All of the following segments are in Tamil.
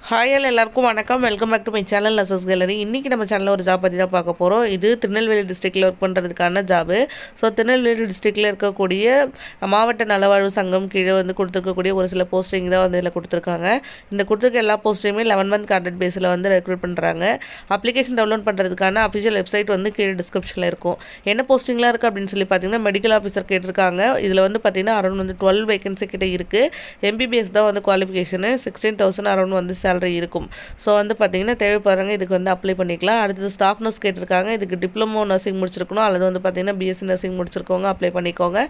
ஹாய் எல்லாருக்கும் வணக்கம். Welcome back to my channel லசஸ் கேலரி. இன்றைக்கி நம்ம சேனலில் ஒரு ஜாப் பற்றி தான் பார்க்க போகிறோம். இது திருநெல்வேலி டிஸ்ட்ரிக்டில் ஒர்க் பண்ணுறதுக்கான ஜாபு. ஸோ திருநெல்வேலி டிஸ்ட்ரிக்டில் இருக்கக்கூடிய மாவட்ட நலவாழ்வு சங்கம் கீழே வந்து கொடுத்துருக்கக்கூடிய ஒரு சில போஸ்டிங் தான் வந்து இதில் கொடுத்துருக்காங்க. இந்த கொடுத்துருக்க எல்லா போஸ்ட்டையுமே 11 மந்த் கான்ட்ராக்ட் பேஸில் வந்து ரெக்ரூட் பண்ணுறாங்க. அப்ளிகேஷன் டவுன்லோட் பண்ணுறதுக்கான அஃபிஷியல் வெப்சைட் வந்து கீழே டிஸ்கிரிப்ஷனில் இருக்கும். என்ன போஸ்டிங்லாம் இருக்குது அப்படின்னு சொல்லி பார்த்தீங்கன்னா மெடிக்கல் ஆஃபீஸர் கேட்டிருக்காங்க. இதில் வந்து பார்த்தீங்கன்னா அரௌண்ட் வந்து 12 வேகன்சி கிட்டே இருக்குது. எம்பிபிஎஸ் தான் வந்து குவாலிஃபிகேஷனு. 16,000 அரௌண்ட் வந்து சேலரி இருக்கும். ஸோ வந்து பார்த்தீங்கன்னா தேவைப்படுறாங்க, இதுக்கு வந்து அப்ளை பண்ணிக்கலாம். அடுத்தது ஸ்டாஃப் நர்ஸ் கேட்டிருக்காங்க. இதுக்கு டிப்ளமோ நர்சிங் முடிச்சிருக்கணும், அல்லது வந்து பார்த்தீங்கன்னா பிஎஸ்சி நர்சிங் முடிச்சிருக்கவங்க அப்ளை பண்ணிக்கோங்க.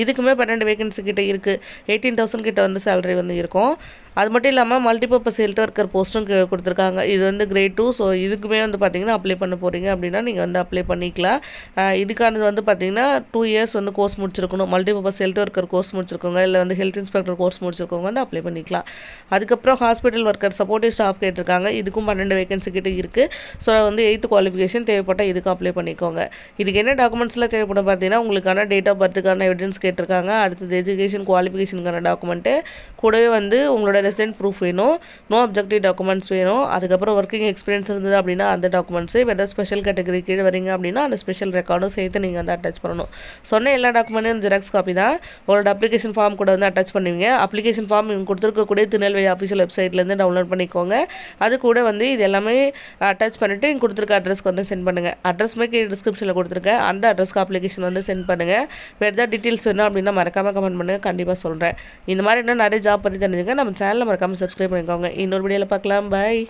இதுக்குமே 12 வேகன்சி கிட்ட இருக்குது. 18,000 கிட்ட வந்து சேலரி வந்து இருக்கும். அது மட்டும் இல்லாமல் மல்டிபர்பஸ் ஹெல்த் ஒர்க்கர் போஸ்ட்டும் கொடுத்துருக்காங்க. இது வந்து கிரேட் 2. ஸோ இதுக்குமே வந்து பார்த்திங்கன்னா அப்ளை பண்ண போகிறீங்க அப்படின்னா நீங்கள் வந்து அப்ளை பண்ணிக்கலாம். இதுக்கானது வந்து பார்த்திங்கன்னா 2 இயர்ஸ் வந்து கோர்ஸ் முடிச்சிருக்கணும். மல்டிபர்பஸ் ஹெல்த் ஒர்க்கர் கோர்ஸ் முடிச்சிருக்கோங்க, இல்லை வந்து ஹெல்த் இன்ஸ்பெக்டர் கோர்ஸ் முடிச்சிருக்கவங்க வந்து அப்ளை பண்ணிக்கலாம். அதுக்கப்புறம் ஹாஸ்பிட்டல் ஒர்க்கர் சப்போர்ட்டிவ் ஸ்டாஃப் கேட்டிருக்காங்க. இதுக்கும் 12 வேகன்சி கிட்ட இருக்குது. ஸோ வந்து 8th குவாலிஃபிகேஷன் தேவைப்பட்டால் இதுக்கு அப்ளை பண்ணிக்கோங்க. இதுக்கு என்ன டாக்குமெண்ட்ஸ்லாம் தேவைப்படும் பார்த்தீங்கன்னா உங்களுக்கான டேட் ஆஃப் பர்த்துக்கான எவிடன்ஸ் கேட்டிருக்காங்க. அடுத்தது எஜுகேஷன் குவாலிஃபிகேஷனுக்கான டாக்குமெண்ட்டு கூடவே வந்து உங்களோட ரெசிடென்ட் ப்ரூஃப் வேணும். நோ அப்ஜெக்டிவ் டாக்குமெண்ட்ஸ் வேணும். அதுக்கப்புறம் ஒர்க்கிங் எக்ஸ்பீரியன்ஸ் இருந்தது அப்படின்னா அந்த டாக்குமெண்ட்ஸு, வெதர் ஸ்பெஷல் கேட்டகரி கீழே வரீங்க அப்படின்னா அந்த ஸ்பெஷல் ரெக்கார்டும் சேர்த்து நீங்கள் வந்து அட்டாச் பண்ணணும். சொன்ன எல்லா டாக்குமெண்ட்டும் ஜெராக்ஸ் காப்பி தான். உங்களோட அப்ளிகேஷன் ஃபார்ம் கூட வந்து அட்டாச் பண்ணுவீங்க. அப்ளிகேஷன் ஃபார்ம் இவங்க கொடுத்துருக்கக்கூடிய திருநெல்வேலி ஆஃபீஷியல் வெப்சைட்லேருந்து டவுன்லோட் பண்ணிக்கோங்க. அது கூட வந்து இது எல்லாமே அட்டாச் பண்ணிவிட்டு இங்கே கொடுத்துருக்க அட்ரஸ்க்கு வந்து சென்ட் பண்ணுங்கள். அட்ரஸ்மே கீழே டிஸ்கிரிப்ஷனில் கொடுத்துருக்கேன். அந்த அட்ரஸ்க்கு அப்ளிகேஷன் வந்து சென்ட் பண்ணுங்கள். வேறு ஏதாவது டீட்டெயில்ஸ் வேணும் அப்படின்னா மறக்காமல் கமெண்ட் பண்ணுங்கள், கண்டிப்பாக சொல்கிறேன். இந்த மாதிரி இன்னும் நிறைய ஜாப் பற்றி தெரிஞ்சுங்க. நம்ம சேனலில் மறக்காமல் சப்ஸ்கிரைப் பண்ணிக்கோங்க. இன்னொரு வீடியோவில் பார்க்கலாம். பாய்.